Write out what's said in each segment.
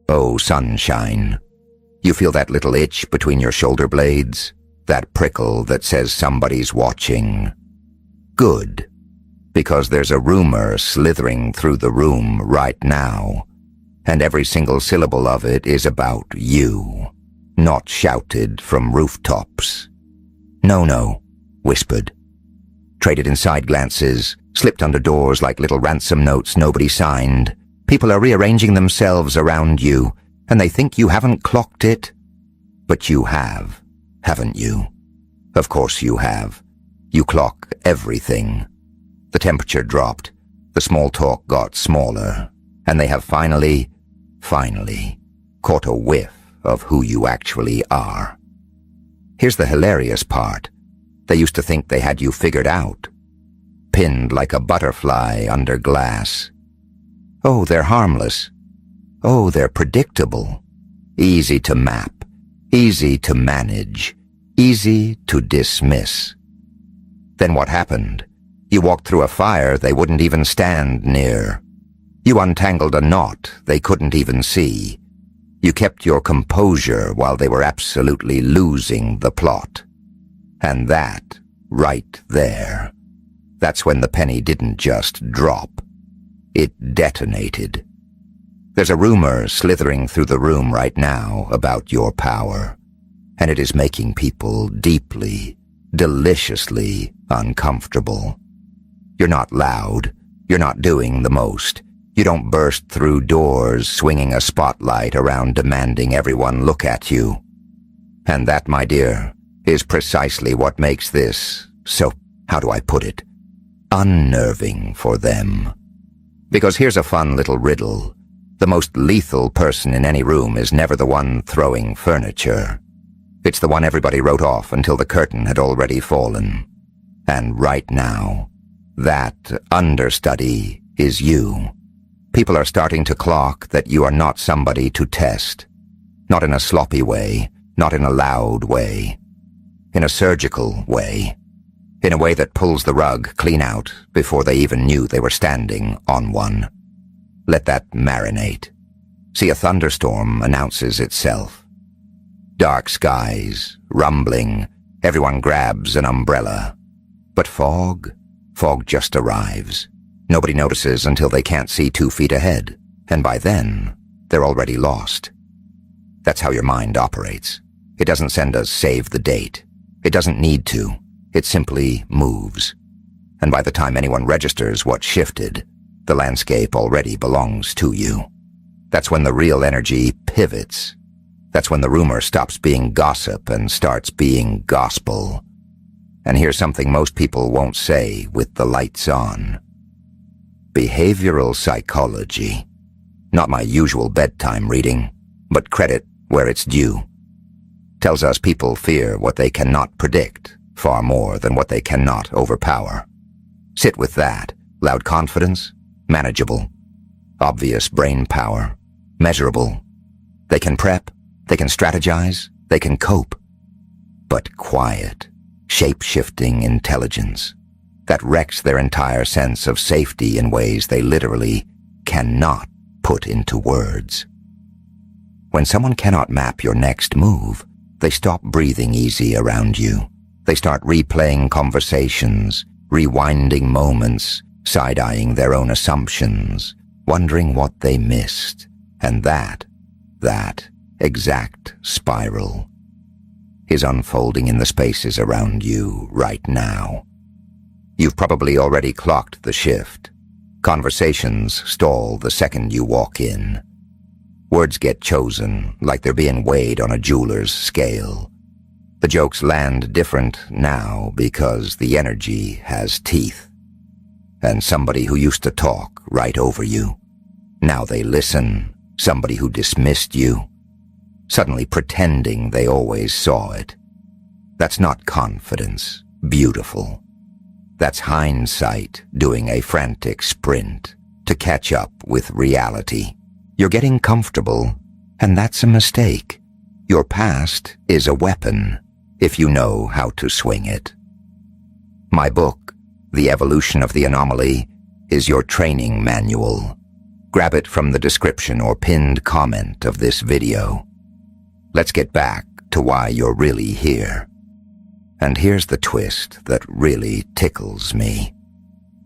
Oh, sunshine. You feel that little itch between your shoulder blades? That prickle that says somebody's watching? Good. Because there's a rumor slithering through the room right now, and every single syllable of it is about you, not shouted from rooftops. No, whispered. Traded in side glances, slipped under doors like little ransom notes nobody signed. People are rearranging themselves around you, and they think you haven't clocked it. But you have, haven't you? Of course you have. You clock everything. The temperature dropped, the small talk got smaller, and they have finally caught a whiff of who you actually are. Here's the hilarious part. They used to think they had you figured out, pinned like a butterfly under glass. Oh, they're harmless. Oh, they're predictable. Easy to map, easy to manage, easy to dismiss. Then what happened? You walked through a fire they wouldn't even stand near. You untangled a knot they couldn't even see. You kept your composure while they were absolutely losing the plot. And that, right there, that's when the penny didn't just drop. It detonated. There's a rumor slithering through the room right now about your power, and it is making people deeply, deliciously uncomfortable. You're not loud. You're not doing the most. You don't burst through doors swinging a spotlight around demanding everyone look at you. And that, my dear, is precisely what makes this so, how do I put it, unnerving for them. Because here's a fun little riddle. The most lethal person in any room is never the one throwing furniture. It's the one everybody wrote off until the curtain had already fallen. And right now, that understudy is you. People are starting to clock that you are not somebody to test. Not in a sloppy way, not in a loud way. In a surgical way. In a way that pulls the rug clean out before they even knew they were standing on one. Let that marinate. See, a thunderstorm announces itself. Dark skies, rumbling, everyone grabs an umbrella. But fog just arrives. Nobody notices until they can't see 2 feet ahead, and by then, they're already lost. That's how your mind operates. It doesn't send a save the date. It doesn't need to. It simply moves. And by the time anyone registers what shifted, the landscape already belongs to you. That's when the real energy pivots. That's when the rumor stops being gossip and starts being gospel. And here's something most people won't say with the lights on. Behavioral psychology. Not my usual bedtime reading, but credit where it's due. Tells us people fear what they cannot predict far more than what they cannot overpower. Sit with that. Loud confidence, manageable. Obvious brain power, measurable. They can prep, they can strategize, they can cope. But quiet, shape-shifting intelligence that wrecks their entire sense of safety in ways they literally cannot put into words. When someone cannot map your next move, they stop breathing easy around you. They start replaying conversations, rewinding moments, side-eyeing their own assumptions, wondering what they missed. And that exact spiral is unfolding in the spaces around you right now. You've probably already clocked the shift. Conversations stall the second you walk in. Words get chosen like they're being weighed on a jeweler's scale. The jokes land different now because the energy has teeth. And somebody who used to talk right over you, now they listen. Somebody who dismissed you, suddenly pretending they always saw it. That's not confidence, beautiful. That's hindsight doing a frantic sprint to catch up with reality. You're getting comfortable, and that's a mistake. Your past is a weapon, if you know how to swing it. My book, The Evolution of the Anomaly, is your training manual. Grab it from the description or pinned comment of this video. Let's get back to why you're really here. And here's the twist that really tickles me.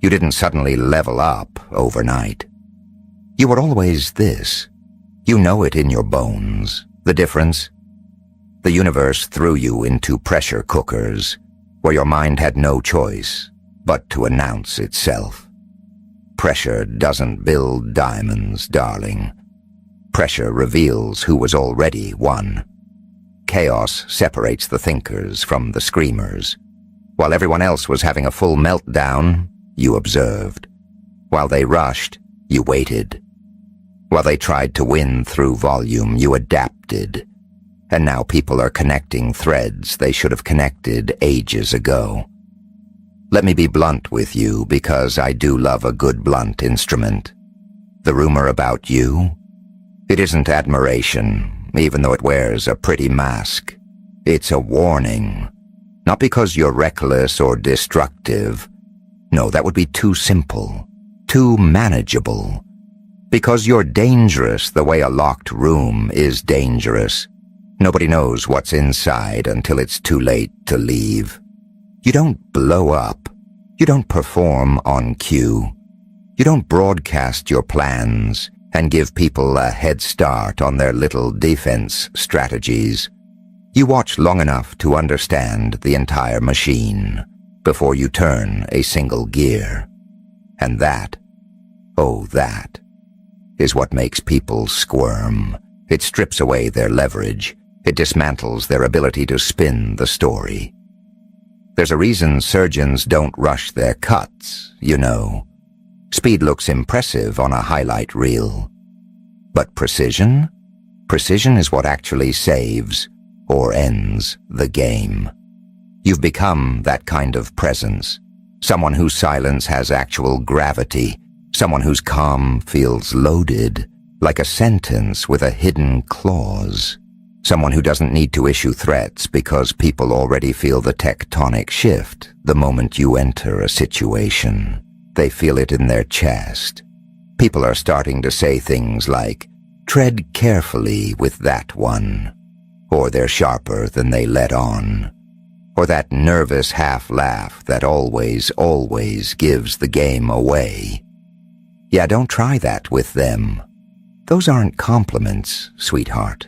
You didn't suddenly level up overnight. You were always this. You know it in your bones. The difference? The universe threw you into pressure cookers, where your mind had no choice but to announce itself. Pressure doesn't build diamonds, darling. Pressure reveals who was already won. Chaos separates the thinkers from the screamers. While everyone else was having a full meltdown, you observed. While they rushed, you waited. While they tried to win through volume, you adapted. And now people are connecting threads they should have connected ages ago. Let me be blunt with you, because I do love a good blunt instrument. The rumor about you? It isn't admiration, even though it wears a pretty mask. It's a warning. Not because you're reckless or destructive. No, that would be too simple, too manageable. Because you're dangerous the way a locked room is dangerous. Nobody knows what's inside until it's too late to leave. You don't blow up. You don't perform on cue. You don't broadcast your plans and give people a head start on their little defense strategies. You watch long enough to understand the entire machine before you turn a single gear. And that, oh that, is what makes people squirm. It strips away their leverage. It dismantles their ability to spin the story. There's a reason surgeons don't rush their cuts, you know. Speed looks impressive on a highlight reel. But precision? Precision is what actually saves or ends the game. You've become that kind of presence. Someone whose silence has actual gravity. Someone whose calm feels loaded, like a sentence with a hidden clause. Someone who doesn't need to issue threats because people already feel the tectonic shift the moment you enter a situation. They feel it in their chest. People are starting to say things like, "Tread carefully with that one," or "They're sharper than they let on," or that nervous half-laugh that always gives the game away. Yeah, don't try that with them. Those aren't compliments, sweetheart.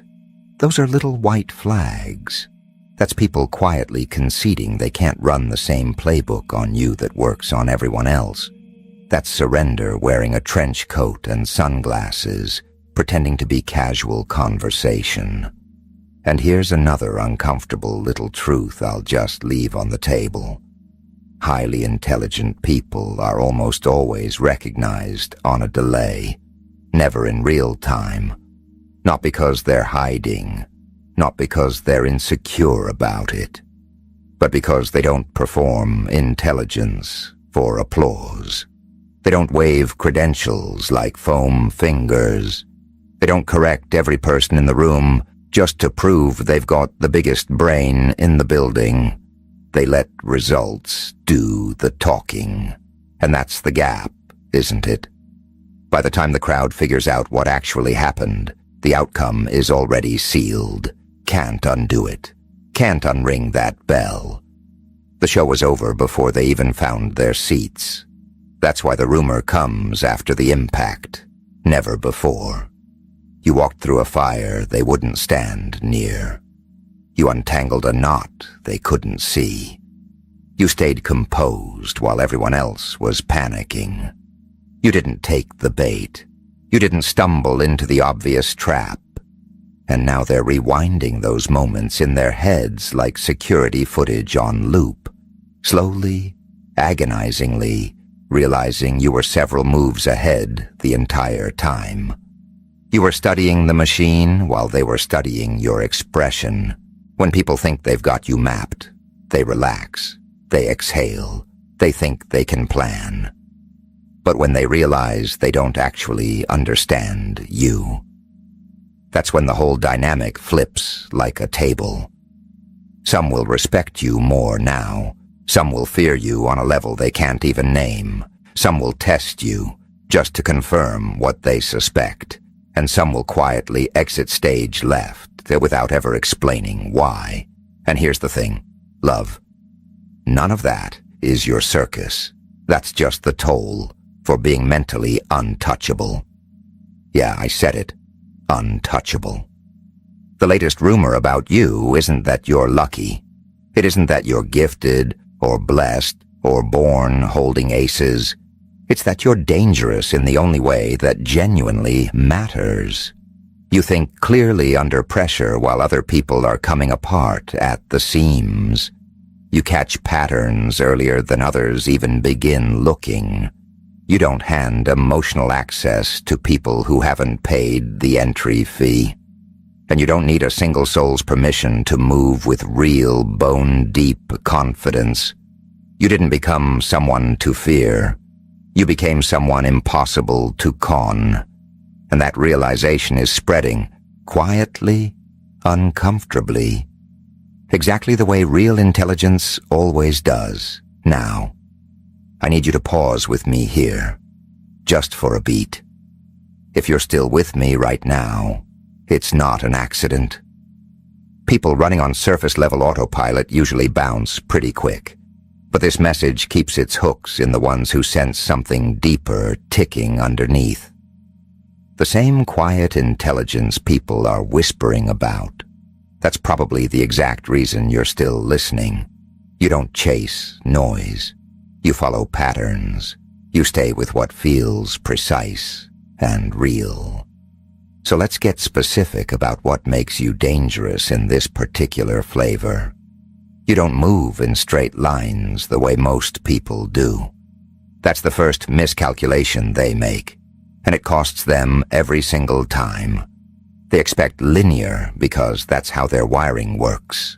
Those are little white flags. That's people quietly conceding they can't run the same playbook on you that works on everyone else. That's surrender wearing a trench coat and sunglasses, pretending to be casual conversation. And here's another uncomfortable little truth I'll just leave on the table. Highly intelligent people are almost always recognized on a delay, never in real time. Not because they're hiding, not because they're insecure about it, but because they don't perform intelligence for applause. They don't wave credentials like foam fingers. They don't correct every person in the room just to prove they've got the biggest brain in the building. They let results do the talking. And that's the gap, isn't it? By the time the crowd figures out what actually happened, the outcome is already sealed. Can't undo it. Can't unring that bell. The show was over before they even found their seats. That's why the rumor comes after the impact, never before. You walked through a fire they wouldn't stand near. You untangled a knot they couldn't see. You stayed composed while everyone else was panicking. You didn't take the bait. You didn't stumble into the obvious trap. And now they're rewinding those moments in their heads like security footage on loop. Slowly, agonizingly, realizing you were several moves ahead the entire time. You were studying the machine while they were studying your expression. When people think they've got you mapped, they relax, they exhale, they think they can plan. But when they realize they don't actually understand you, that's when the whole dynamic flips like a table. Some will respect you more now. Some will fear you on a level they can't even name. Some will test you. just to confirm what they suspect, and some will quietly exit stage left without ever explaining why. And here's the thing, love. None of that is your circus. That's just the toll for being mentally untouchable. Yeah, I said it. Untouchable. The latest rumor about you isn't that you're lucky. It isn't that you're gifted or blessed or born holding aces. It's that you're dangerous in the only way that genuinely matters. You think clearly under pressure while other people are coming apart at the seams. You catch patterns earlier than others even begin looking. You don't hand emotional access to people who haven't paid the entry fee. And you don't need a single soul's permission to move with real, bone-deep confidence. You didn't become someone to fear. You became someone impossible to con. And that realization is spreading, quietly, uncomfortably. Exactly the way real intelligence always does, now. I need you to pause with me here, just for a beat. If you're still with me right now, it's not an accident. People running on surface-level autopilot usually bounce pretty quick, but this message keeps its hooks in the ones who sense something deeper ticking underneath. The same quiet intelligence people are whispering about. That's probably the exact reason you're still listening. You don't chase noise. You follow patterns. You stay with what feels precise and real. So let's get specific about what makes you dangerous in this particular flavor. You don't move in straight lines the way most people do. That's the first miscalculation they make, and it costs them every single time. They expect linear because that's how their wiring works.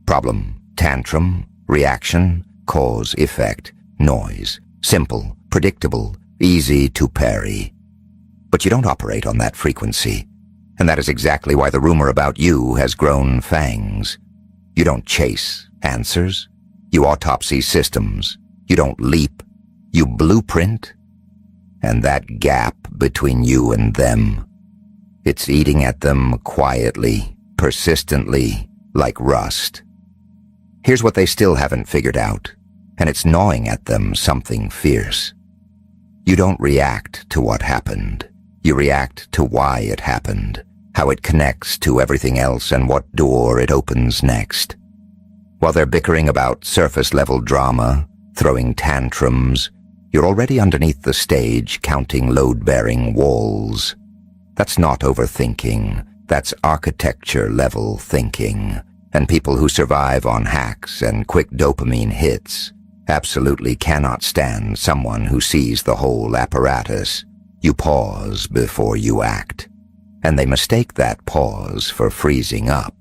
Problem, tantrum, reaction, cause, effect, noise. Simple, predictable, easy to parry. But you don't operate on that frequency, and that is exactly why the rumor about you has grown fangs. You don't chase answers. You autopsy systems. You don't leap. You blueprint. And that gap between you and them, it's eating at them quietly, persistently, like rust. Here's what they still haven't figured out, and it's gnawing at them something fierce. You don't react to what happened. You react to why it happened, how it connects to everything else, and what door it opens next. While they're bickering about surface-level drama, throwing tantrums, you're already underneath the stage counting load-bearing walls. That's not overthinking. That's architecture-level thinking. And people who survive on hacks and quick dopamine hits absolutely cannot stand someone who sees the whole apparatus. You pause before you act. And they mistake that pause for freezing up.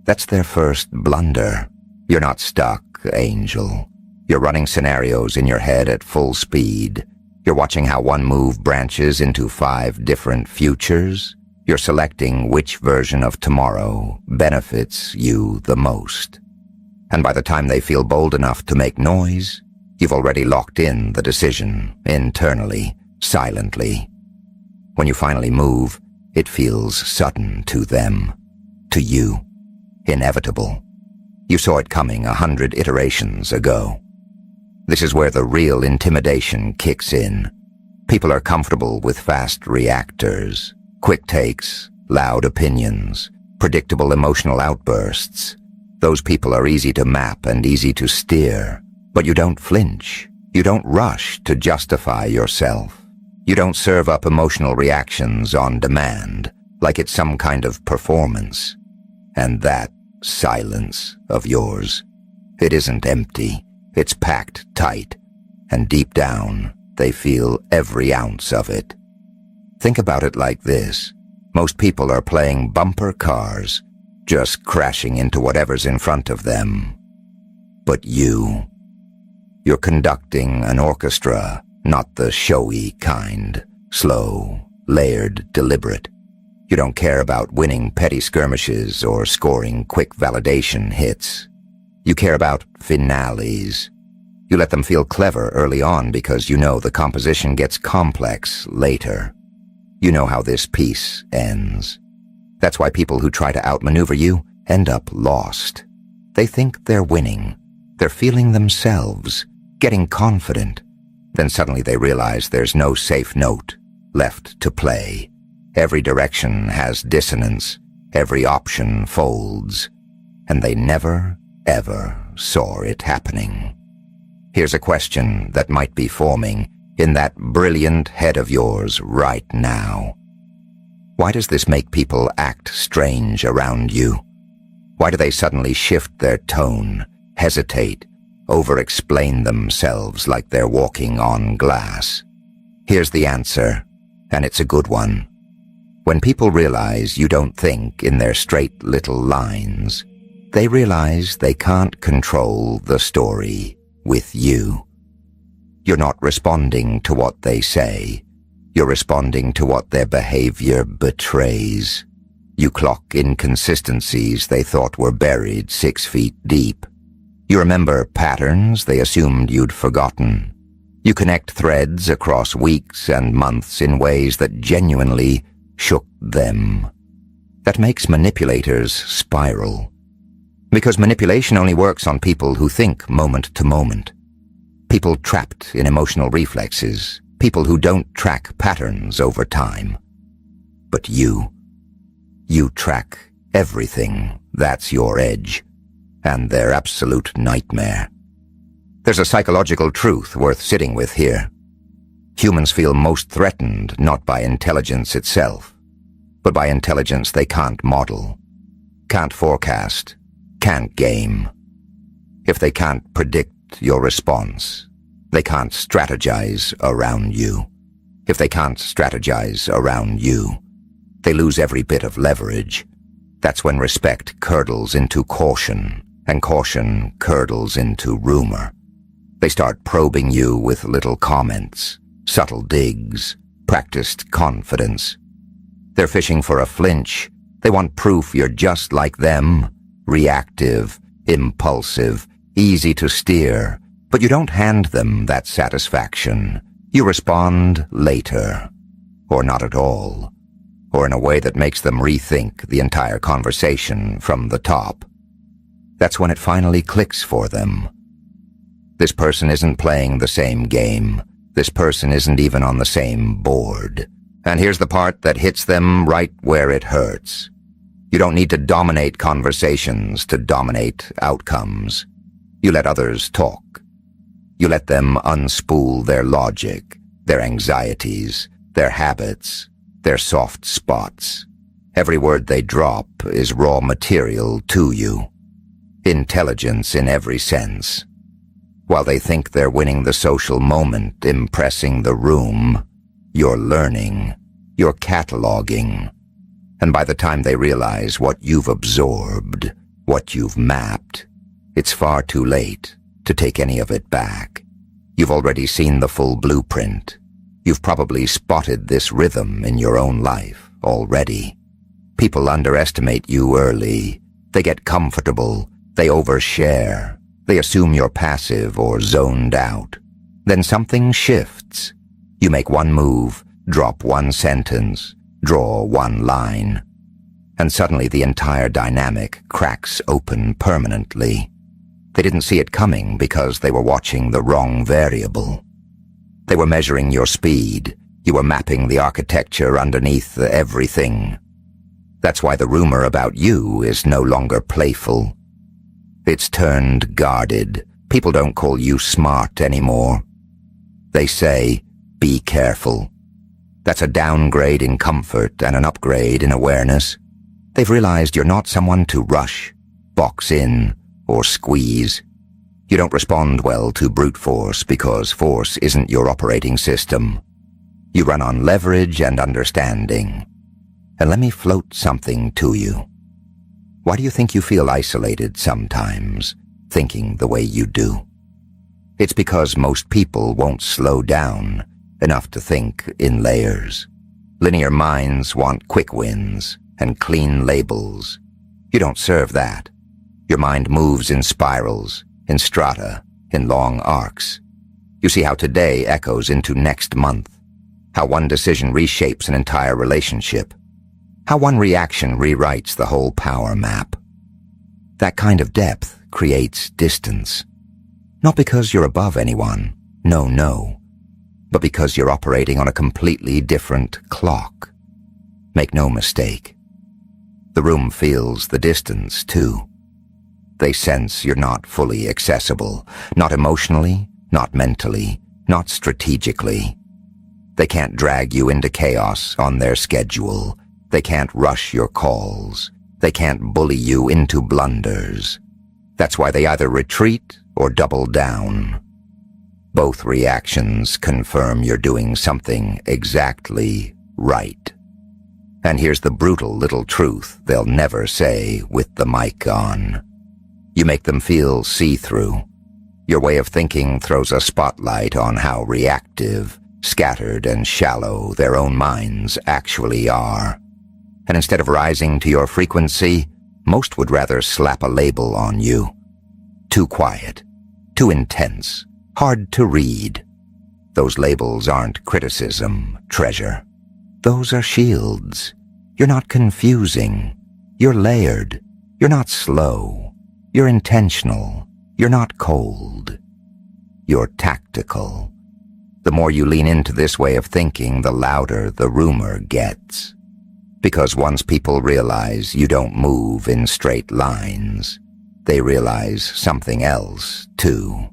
That's their first blunder. You're not stuck, Angel. You're running scenarios in your head at full speed. You're watching how one move branches into 5 different futures. You're selecting which version of tomorrow benefits you the most. And by the time they feel bold enough to make noise, you've already locked in the decision, internally, silently. When you finally move, it feels sudden to them, to you, inevitable. You saw it coming 100 iterations ago. This is where the real intimidation kicks in. People are comfortable with fast reactors, quick takes, loud opinions, predictable emotional outbursts. Those people are easy to map and easy to steer, but you don't flinch. You don't rush to justify yourself. You don't serve up emotional reactions on demand, like it's some kind of performance. And that silence of yours, it isn't empty. It's packed tight, and deep down, they feel every ounce of it. Think about it like this. Most people are playing bumper cars, just crashing into whatever's in front of them. But you're conducting an orchestra, not the showy kind, slow, layered, deliberate. You don't care about winning petty skirmishes or scoring quick validation hits. You care about finales. You let them feel clever early on because you know the composition gets complex later. You know how this piece ends. That's why people who try to outmaneuver you end up lost. They think they're winning. They're feeling themselves, getting confident. Then suddenly they realize there's no safe note left to play. Every direction has dissonance. Every option folds. And they never, ever saw it happening. Here's a question that might be forming in that brilliant head of yours right now. Why does this make people act strange around you? Why do they suddenly shift their tone, hesitate, over-explain themselves like they're walking on glass? Here's the answer, and it's a good one. When people realize you don't think in their straight little lines, they realize they can't control the story with you. You're not responding to what they say. You're responding to what their behavior betrays. You clock inconsistencies they thought were buried 6 feet deep. You remember patterns they assumed you'd forgotten. You connect threads across weeks and months in ways that genuinely shook them. That makes manipulators spiral. Because manipulation only works on people who think moment to moment. People trapped in emotional reflexes. People who don't track patterns over time. But you track everything. That's your edge. And their absolute nightmare. There's a psychological truth worth sitting with here. Humans feel most threatened not by intelligence itself, but by intelligence they can't model, can't forecast, can't game. If they can't predict your response, they can't strategize around you. If they can't strategize around you, they lose every bit of leverage. That's when respect curdles into caution, and caution curdles into rumor. They start probing you with little comments, subtle digs, practiced confidence. They're fishing for a flinch. They want proof you're just like them, reactive, impulsive, easy to steer. But you don't hand them that satisfaction. You respond later, or not at all, or in a way that makes them rethink the entire conversation from the top. That's when it finally clicks for them. This person isn't playing the same game. This person isn't even on the same board. And here's the part that hits them right where it hurts. You don't need to dominate conversations to dominate outcomes. You let others talk. You let them unspool their logic, their anxieties, their habits, their soft spots. Every word they drop is raw material to you. Intelligence in every sense. While they think they're winning the social moment, impressing the room, you're learning, you're cataloging. And by the time they realize what you've absorbed, what you've mapped, it's far too late to take any of it back. You've already seen the full blueprint. You've probably spotted this rhythm in your own life already. People underestimate you early. They get comfortable. They overshare. They assume you're passive or zoned out. Then something shifts. You make one move, drop one sentence, draw one line. And suddenly the entire dynamic cracks open permanently. They didn't see it coming because they were watching the wrong variable. They were measuring your speed. You were mapping the architecture underneath the everything. That's why the rumor about you is no longer playful. It's turned guarded. People don't call you smart anymore. They say, be careful. That's a downgrade in comfort and an upgrade in awareness. They've realized you're not someone to rush, box in, or squeeze. You don't respond well to brute force because force isn't your operating system. You run on leverage and understanding. And let me float something to you. Why do you think you feel isolated sometimes, thinking the way you do? It's because most people won't slow down enough to think in layers. Linear minds want quick wins and clean labels. You don't serve that. Your mind moves in spirals, in strata, in long arcs. You see how today echoes into next month, how one decision reshapes an entire relationship, how one reaction rewrites the whole power map. That kind of depth creates distance. Not because you're above anyone, no, but because you're operating on a completely different clock. Make no mistake. The room feels the distance, too. They sense you're not fully accessible, not emotionally, not mentally, not strategically. They can't drag you into chaos on their schedule. They can't rush your calls. They can't bully you into blunders. That's why they either retreat or double down. Both reactions confirm you're doing something exactly right. And here's the brutal little truth they'll never say with the mic on. You make them feel see-through. Your way of thinking throws a spotlight on how reactive, scattered, and shallow their own minds actually are. And instead of rising to your frequency, most would rather slap a label on you. Too quiet, too intense, hard to read. Those labels aren't criticism, treasure. Those are shields. You're not confusing. You're layered. You're not slow. You're intentional. You're not cold. You're tactical. The more you lean into this way of thinking, the louder the rumor gets. Because once people realize you don't move in straight lines, they realize something else, too.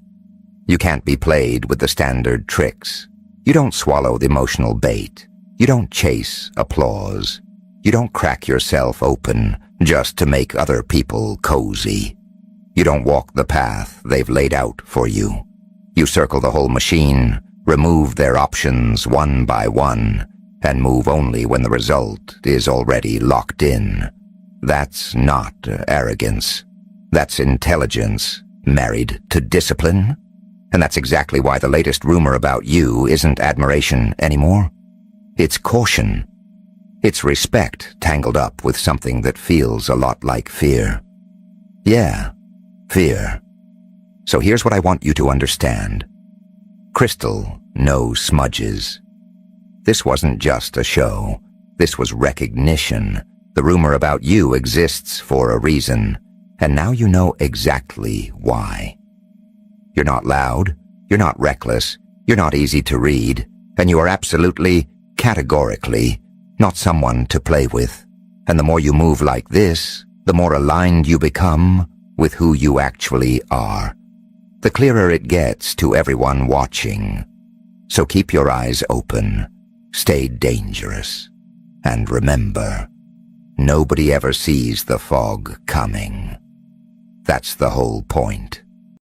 You can't be played with the standard tricks. You don't swallow the emotional bait. You don't chase applause. You don't crack yourself open just to make other people cozy. You don't walk the path they've laid out for you. You circle the whole machine, remove their options one by one, and move only when the result is already locked in. That's not arrogance. That's intelligence married to discipline. And that's exactly why the latest rumor about you isn't admiration anymore. It's caution. It's respect tangled up with something that feels a lot like fear. Yeah, fear. So here's what I want you to understand. Crystal, no smudges. This wasn't just a show. This was recognition. The rumor about you exists for a reason, and now you know exactly why. You're not loud, you're not reckless, you're not easy to read, and you are absolutely, categorically, not someone to play with. And the more you move like this, the more aligned you become with who you actually are. The clearer it gets to everyone watching. So keep your eyes open. Stay dangerous. And remember, nobody ever sees the fog coming. That's the whole point.